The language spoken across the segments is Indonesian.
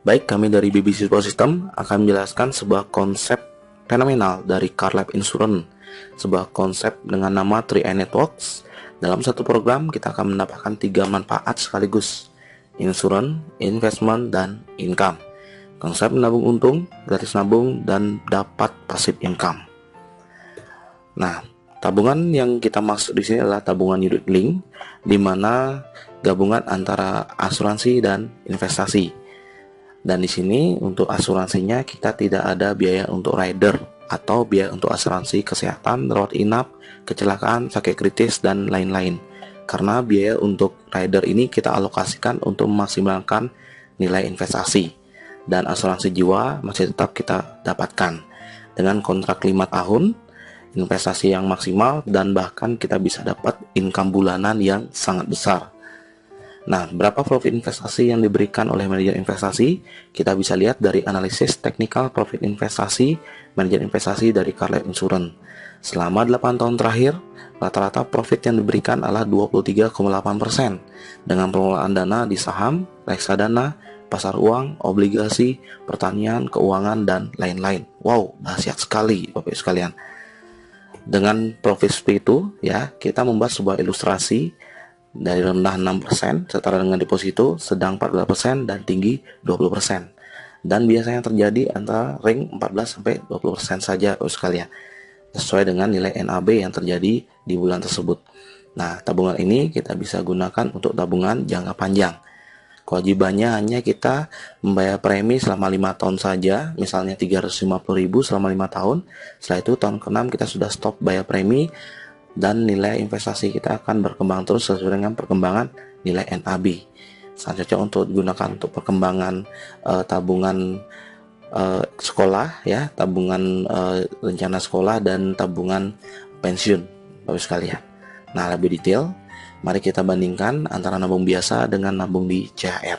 Baik, kami dari BBC Support System akan menjelaskan sebuah konsep fenomenal dari CarLife Insurance, sebuah konsep dengan nama 3i Networks. Dalam satu program, kita akan mendapatkan 3 manfaat sekaligus: insurance, investment, dan income. Konsep menabung untung, gratis nabung, dan dapat passive income. Nah, tabungan yang kita maksud di sini adalah tabungan unit link, di mana gabungan antara asuransi dan investasi. Dan di sini untuk asuransinya kita tidak ada biaya untuk rider atau biaya untuk asuransi kesehatan, rawat inap, kecelakaan, sakit kritis, dan lain-lain. Karena biaya untuk rider ini kita alokasikan untuk memaksimalkan nilai investasi. Dan asuransi jiwa masih tetap kita dapatkan dengan kontrak 5 tahun, investasi yang maksimal, dan bahkan kita bisa dapat income bulanan yang sangat besar. Nah, berapa profit investasi yang diberikan oleh manajer investasi? Kita bisa lihat dari analisis teknikal profit investasi manajer investasi dari CarLife Insurance. Selama 8 tahun terakhir, rata-rata profit yang diberikan adalah 23,8% dengan pengelolaan dana di saham, reksadana, pasar uang, obligasi, pertanian, keuangan, dan lain-lain. Wow, dahsyat sekali Bapak Ibu sekalian. Dengan profit seperti itu, ya, kita membuat sebuah ilustrasi dari rendah 6% setara dengan deposito, sedang 14%, dan tinggi 20%. Dan biasanya terjadi antara ring 14-20% saja sekalian, sesuai dengan nilai NAB yang terjadi di bulan tersebut. Nah, tabungan ini kita bisa gunakan untuk tabungan jangka panjang. Kewajibannya hanya kita membayar premi selama 5 tahun saja, misalnya 350.000 selama 5 tahun. Setelah itu tahun ke-6 kita sudah stop bayar premi, dan nilai investasi kita akan berkembang terus sesuai dengan perkembangan nilai NAB. Sangat cocok untuk digunakan untuk perkembangan tabungan sekolah, ya, tabungan rencana sekolah, dan tabungan pensiun, Bapak sekalian. Nah, lebih detail, mari kita bandingkan antara nabung biasa dengan nabung di CHR.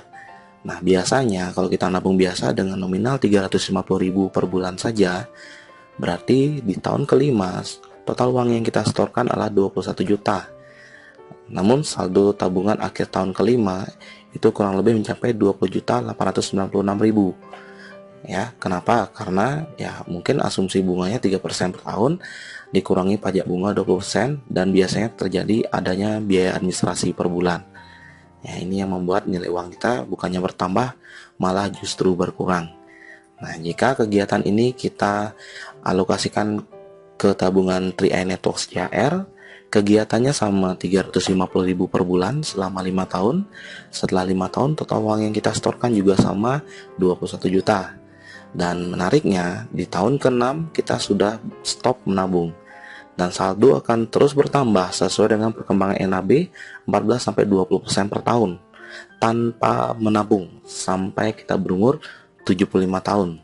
Nah, biasanya kalau kita nabung biasa dengan nominal 350.000 per bulan saja, berarti di tahun kelima total uang yang kita setorkan adalah 21 juta. Namun saldo tabungan akhir tahun kelima itu kurang lebih mencapai 20.896.000. Ya, kenapa? Karena ya mungkin asumsi bunganya 3% per tahun dikurangi pajak bunga 20%, dan biasanya terjadi adanya biaya administrasi per bulan. Ya, ini yang membuat nilai uang kita bukannya bertambah, malah justru berkurang. Nah, jika kegiatan ini kita alokasikan ke tabungan 3i Networks CHR, kegiatannya sama 350.000 per bulan selama 5 tahun. Setelah 5 tahun, total uang yang kita setorkan juga sama 21 juta. Dan menariknya, di tahun ke-6 kita sudah stop menabung, dan saldo akan terus bertambah sesuai dengan perkembangan NAB 14-20% per tahun tanpa menabung sampai kita berumur 75 tahun.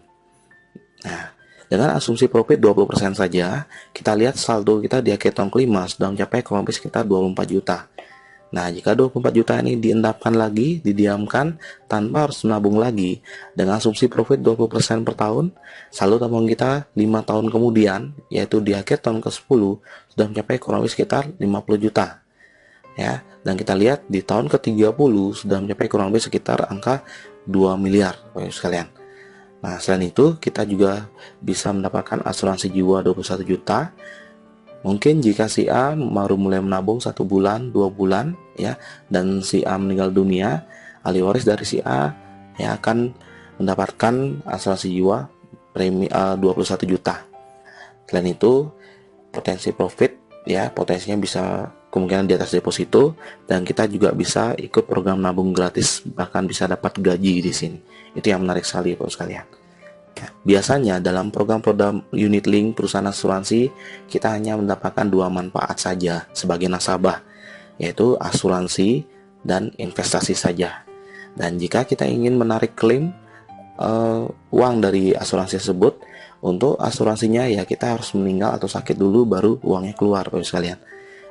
Nah, dengan asumsi profit 20% saja, kita lihat saldo kita di akhir tahun kelima sudah mencapai kurang lebih sekitar 24 juta. Nah, jika 24 juta ini diendapkan lagi, didiamkan tanpa harus menabung lagi, dengan asumsi profit 20% per tahun, saldo tabungan kita 5 tahun kemudian, yaitu di akhir tahun ke-10, sudah mencapai kurang lebih sekitar 50 juta. Ya, dan kita lihat di tahun ke-30 sudah mencapai kurang lebih sekitar angka 2 miliar, Bapak sekalian. Nah, selain itu kita juga bisa mendapatkan asuransi jiwa 21 juta. Mungkin jika si A baru mulai menabung 1 bulan, 2 bulan, ya, dan si A meninggal dunia, ahli waris dari si A ya akan mendapatkan asuransi jiwa premi 21 juta. Selain itu, potensi profit, ya, potensinya bisa kemungkinan di atas deposito, dan kita juga bisa ikut program nabung gratis, bahkan bisa dapat gaji di sini. Itu yang menarik sekali, Bapak sekalian. Ya, biasanya dalam program-program unit link perusahaan asuransi, kita hanya mendapatkan 2 manfaat saja sebagai nasabah, yaitu asuransi dan investasi saja. Dan jika kita ingin menarik klaim uang dari asuransi tersebut, untuk asuransinya ya kita harus meninggal atau sakit dulu baru uangnya keluar, Bapak sekalian.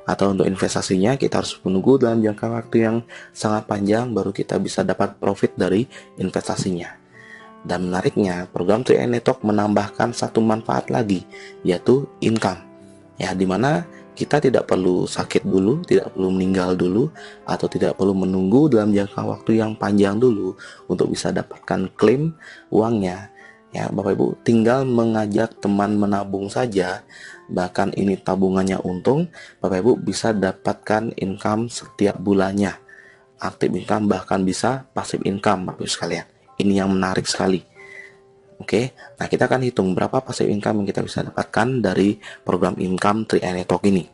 Atau untuk investasinya kita harus menunggu dalam jangka waktu yang sangat panjang baru kita bisa dapat profit dari investasinya. Dan menariknya, program 3i Network menambahkan satu manfaat lagi, yaitu income. Ya, dimana kita tidak perlu sakit dulu, tidak perlu meninggal dulu, atau tidak perlu menunggu dalam jangka waktu yang panjang dulu untuk bisa dapatkan klaim uangnya. Ya, Bapak Ibu, tinggal mengajak teman menabung saja, bahkan ini tabungannya untung, Bapak Ibu bisa dapatkan income setiap bulannya. Aktif income, bahkan bisa passive income, Bapak Ibu sekalian. Ini yang menarik sekali. Oke, nah kita akan hitung berapa passive income yang kita bisa dapatkan dari program income 3i Network ini.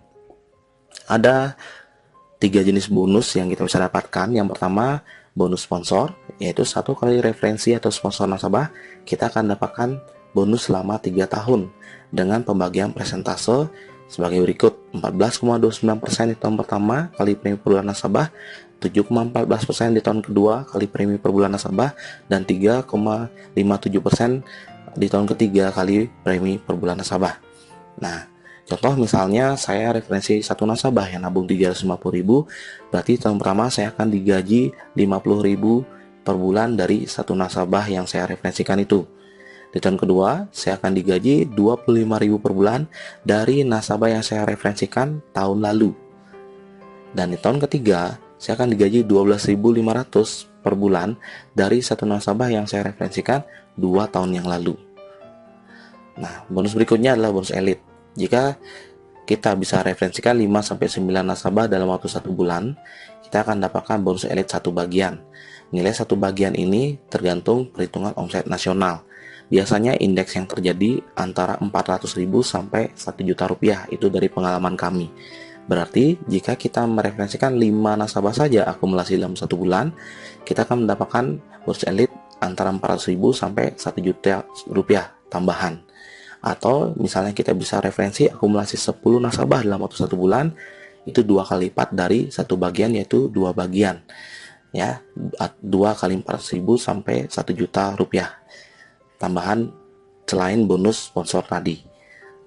Ada 3 jenis bonus yang kita bisa dapatkan. Yang pertama, bonus sponsor, yaitu 1 kali referensi atau sponsor nasabah, kita akan dapatkan bonus selama 3 tahun dengan pembagian persentase sebagai berikut: 14,29% di tahun pertama kali premi per bulan nasabah, 7,14% di tahun kedua kali premi per bulan nasabah, dan 3,57% di tahun ketiga kali premi per bulan nasabah. Nah, contoh misalnya saya referensi satu nasabah yang nabung 350.000, berarti tahun pertama saya akan digaji 50.000 per bulan dari satu nasabah yang saya referensikan itu. Di tahun kedua saya akan digaji 25.000 per bulan dari nasabah yang saya referensikan tahun lalu. Dan di tahun ketiga saya akan digaji 12.500 per bulan dari satu nasabah yang saya referensikan 2 tahun yang lalu. Nah, bonus berikutnya adalah bonus elite. Jika kita bisa referensikan 5-9 nasabah dalam waktu 1 bulan, kita akan dapatkan bonus elite 1 bagian. Nilai 1 bagian ini tergantung perhitungan omset nasional. Biasanya indeks yang terjadi antara 400.000 sampai 1 juta rupiah, itu dari pengalaman kami. Berarti jika kita mereferensikan 5 nasabah saja akumulasi dalam 1 bulan, kita akan mendapatkan bonus elite antara 400.000 sampai 1 juta rupiah tambahan. Atau misalnya kita bisa referensi akumulasi 10 nasabah dalam waktu 1 bulan, itu 2 kali lipat dari 1 bagian, yaitu 2 bagian. Ya, 2 kali 400.000 sampai 1 juta rupiah tambahan selain bonus sponsor tadi.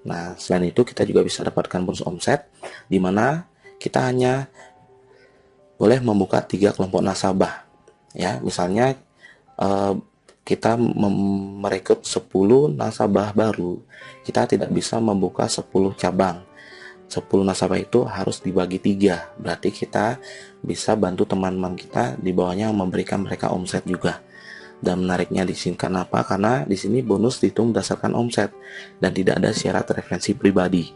Nah, selain itu kita juga bisa dapatkan bonus omset, di mana kita hanya boleh membuka 3 kelompok nasabah. Ya, misalnya kita merekrut 10 nasabah baru, kita tidak bisa membuka 10 cabang. 10 nasabah itu harus dibagi 3. Berarti kita bisa bantu teman-teman kita di bawahnya memberikan mereka omset juga. Dan menariknya di sini kenapa? Karena di sini bonus dihitung berdasarkan omset dan tidak ada syarat referensi pribadi.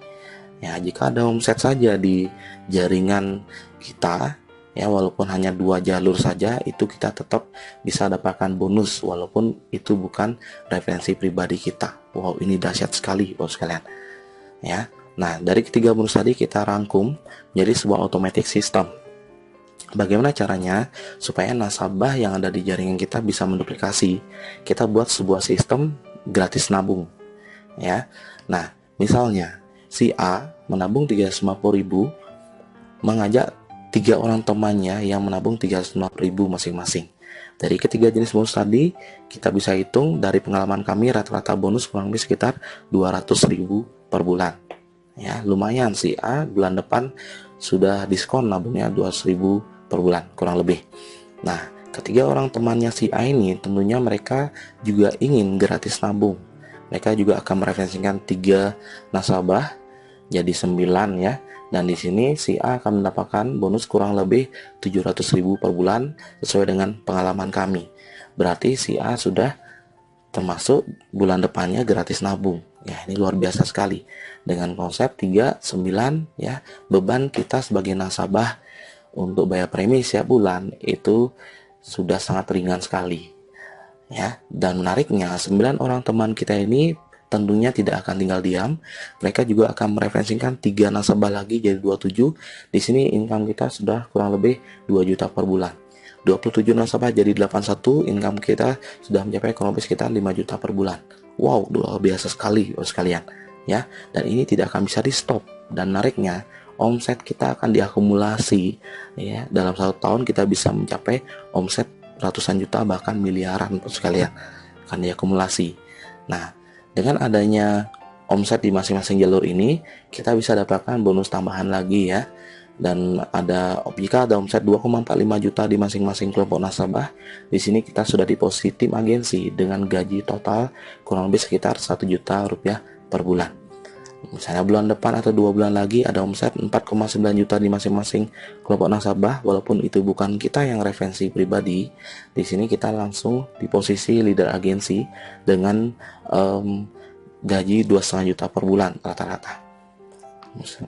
Ya, jika ada omset saja di jaringan kita, ya walaupun hanya 2 jalur saja, itu kita tetap bisa dapatkan bonus walaupun itu bukan referensi pribadi kita. Wow, ini dahsyat sekali bos sekalian. Ya. Nah, dari ketiga bonus tadi kita rangkum menjadi sebuah automatic system. Bagaimana caranya supaya nasabah yang ada di jaringan kita bisa menduplikasi? Kita buat sebuah sistem gratis nabung. Ya. Nah, misalnya si A menabung 350.000, mengajak 3 orang temannya yang menabung 350.000 masing-masing. Dari ketiga jenis bonus tadi, kita bisa hitung dari pengalaman kami rata-rata bonus kurang lebih sekitar 200.000 per bulan. Ya, lumayan. Si A bulan depan sudah diskon nabungnya 200.000 per bulan kurang lebih. Nah, ketiga orang temannya si A ini tentunya mereka juga ingin gratis nabung. Mereka juga akan mereferensikan 3 nasabah jadi 9 ya. Dan di sini si A akan mendapatkan bonus kurang lebih 700.000 per bulan sesuai dengan pengalaman kami. Berarti si A sudah termasuk bulan depannya gratis nabung. Ya, ini luar biasa sekali. Dengan konsep 3, 9 ya, beban kita sebagai nasabah untuk bayar premi setiap bulan itu sudah sangat ringan sekali. Ya, dan menariknya 9 orang teman kita ini tentunya tidak akan tinggal diam. Mereka juga akan mereferensikan 3 nasabah lagi jadi 27. Di sini income kita sudah kurang lebih 2 juta per bulan. 27 nasabah jadi 81, income kita sudah mencapai kurang lebih sekitar 5 juta per bulan. Wow, luar biasa sekali sekalian. Ya, dan ini tidak akan bisa di stop. Dan menariknya, omset kita akan diakumulasi ya. Dalam 1 tahun kita bisa mencapai omset ratusan juta bahkan miliaran sekalian akan diakumulasi. Nah, dengan adanya omset di masing-masing jalur ini, kita bisa dapatkan bonus tambahan lagi ya. Dan jika ada omset 2,45 juta di masing-masing kelompok nasabah, di sini kita sudah di posisi tim agensi dengan gaji total kurang lebih sekitar 1 juta rupiah per bulan. Misalnya bulan depan atau 2 bulan lagi ada omset 4,9 juta di masing-masing kelompok nasabah, walaupun itu bukan kita yang referensi pribadi. Di sini kita langsung di posisi leader agensi dengan gaji 2,5 juta per bulan rata-rata.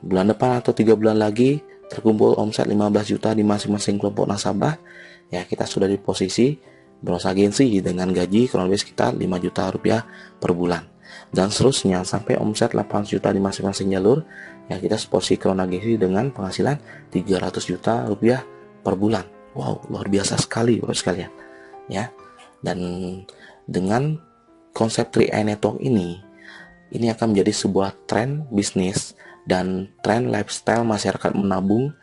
Bulan depan atau 3 bulan lagi terkumpul omset 15 juta di masing-masing kelompok nasabah, ya kita sudah di posisi bros agensi dengan gaji kurang lebih sekitar 5 juta rupiah per bulan. Dan seterusnya sampai omset 8 juta di masing-masing jalur, ya kita posisi crown agensi dengan penghasilan 300 juta rupiah per bulan. Wow, luar biasa sekali Bapak sekalian, ya. Dan dengan konsep 3i Network ini akan menjadi sebuah tren bisnis dan tren lifestyle masyarakat menabung,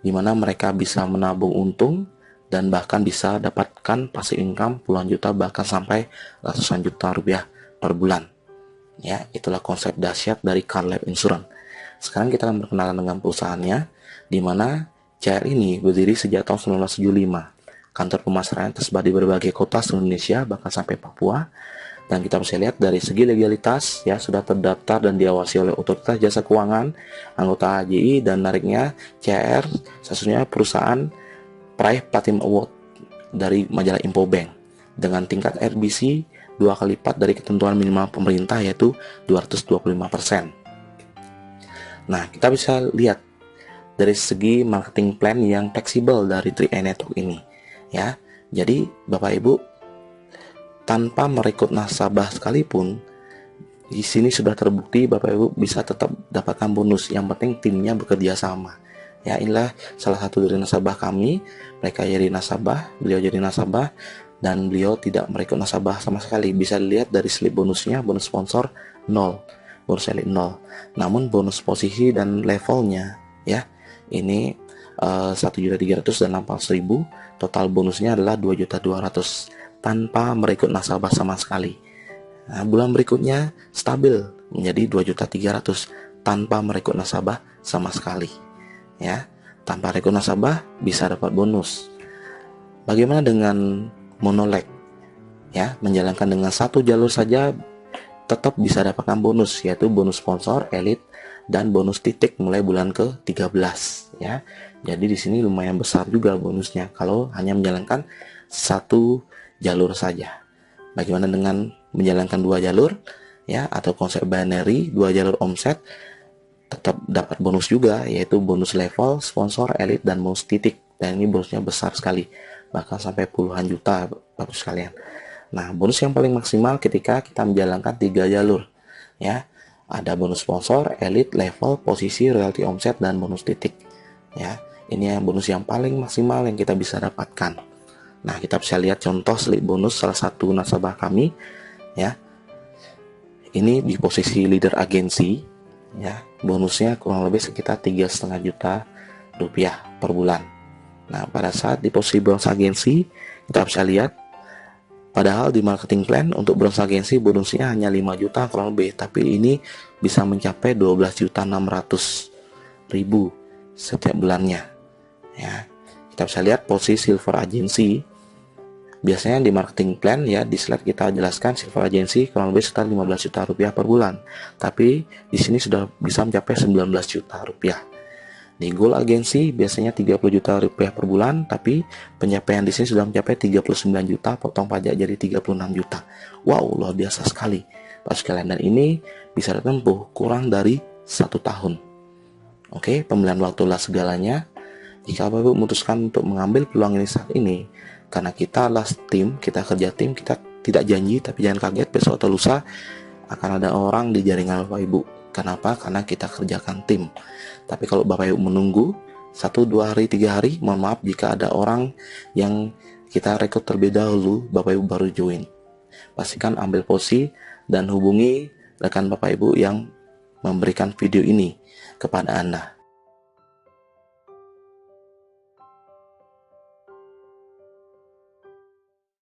di mana mereka bisa menabung untung dan bahkan bisa dapatkan passive income puluhan juta bahkan sampai ratusan juta rupiah per bulan. Ya, itulah konsep dahsyat dari Car Life Insurance. Sekarang kita akan berkenalan dengan perusahaannya, di mana CR ini berdiri sejak tahun 1975. Kantor pemasaran tersebar di berbagai kota seluruh Indonesia, bahkan sampai Papua. Dan kita bisa lihat dari segi legalitas, ya sudah terdaftar dan diawasi oleh Otoritas Jasa Keuangan, anggota AJI, dan menariknya CR sesungguhnya perusahaan peraih Platinum Award dari majalah Infobank dengan tingkat RBC 2 kali lipat dari ketentuan minimal pemerintah, yaitu 225%. Nah, kita bisa lihat dari segi marketing plan yang fleksibel dari 3i Network ini, ya. Jadi Bapak Ibu tanpa merekrut nasabah sekalipun, di sini sudah terbukti Bapak Ibu bisa tetap dapatkan bonus. Yang penting timnya bekerja sama. Ya, inilah salah satu dari nasabah kami. Mereka jadi nasabah, beliau jadi nasabah, dan beliau tidak merekrut nasabah sama sekali. Bisa dilihat dari slip bonusnya, bonus sponsor 0, bonus elit 0. Namun bonus posisi dan levelnya, ya, ini 1.300.000 dan 800.000. Total bonusnya adalah 2.200.000 tanpa merekrut nasabah sama sekali. Nah, bulan berikutnya stabil menjadi 2.300.000 tanpa merekrut nasabah sama sekali. Ya, tanpa rekrut nasabah bisa dapat bonus. Bagaimana dengan monoleg? Ya, menjalankan dengan satu jalur saja tetap bisa dapatkan bonus, yaitu bonus sponsor, elit, dan bonus titik mulai bulan ke-13. Ya, jadi di sini lumayan besar juga bonusnya kalau hanya menjalankan satu jalur saja. Bagaimana dengan menjalankan 2 jalur, ya, atau konsep binary 2 jalur omset, tetap dapat bonus juga, yaitu bonus level, sponsor, elit, dan bonus titik. Dan ini bonusnya besar sekali, bahkan sampai puluhan juta Bapak sekalian. Nah, bonus yang paling maksimal ketika kita menjalankan 3 jalur, ya. Ada bonus sponsor, elit, level, posisi, royalti omset, dan bonus titik. Ya, ini yang bonus yang paling maksimal yang kita bisa dapatkan. Nah, kita bisa lihat contoh slip bonus salah satu nasabah kami, ya. Ini di posisi leader agensi, ya. Bonusnya kurang lebih sekitar 3,5 juta rupiah per bulan. Nah, pada saat di posisi bronze agensi, kita bisa lihat, padahal di marketing plan untuk bronze agensi bonusnya hanya 5 juta kurang lebih, tapi ini bisa mencapai 12.600.000 setiap bulannya. Ya, kita bisa lihat posisi silver agensi. Biasanya di marketing plan, ya, di slide kita jelaskan silver agency kurang lebih sekitar 15 juta rupiah per bulan. Tapi di sini sudah bisa mencapai 19 juta rupiah. Di gold agency biasanya 30 juta rupiah per bulan, tapi pencapaian di sini sudah mencapai 39 juta, potong pajak jadi 36 juta. Wow, luar biasa sekali Bapak sekalian, dan ini bisa ditempuh kurang dari 1 tahun. Oke, pemilihan waktulah segalanya. Jika Bapak memutuskan untuk mengambil peluang ini saat ini, karena kita adalah tim, kita kerja tim, kita tidak janji, tapi jangan kaget besok atau lusa akan ada orang di jaringan Bapak Ibu. Kenapa? Karena kita kerjakan tim. Tapi kalau Bapak Ibu menunggu 1, 2 hari, 3 hari, mohon maaf jika ada orang yang kita rekrut terlebih dahulu, Bapak Ibu baru join. Pastikan ambil posisi dan hubungi rekan Bapak Ibu yang memberikan video ini kepada Anda.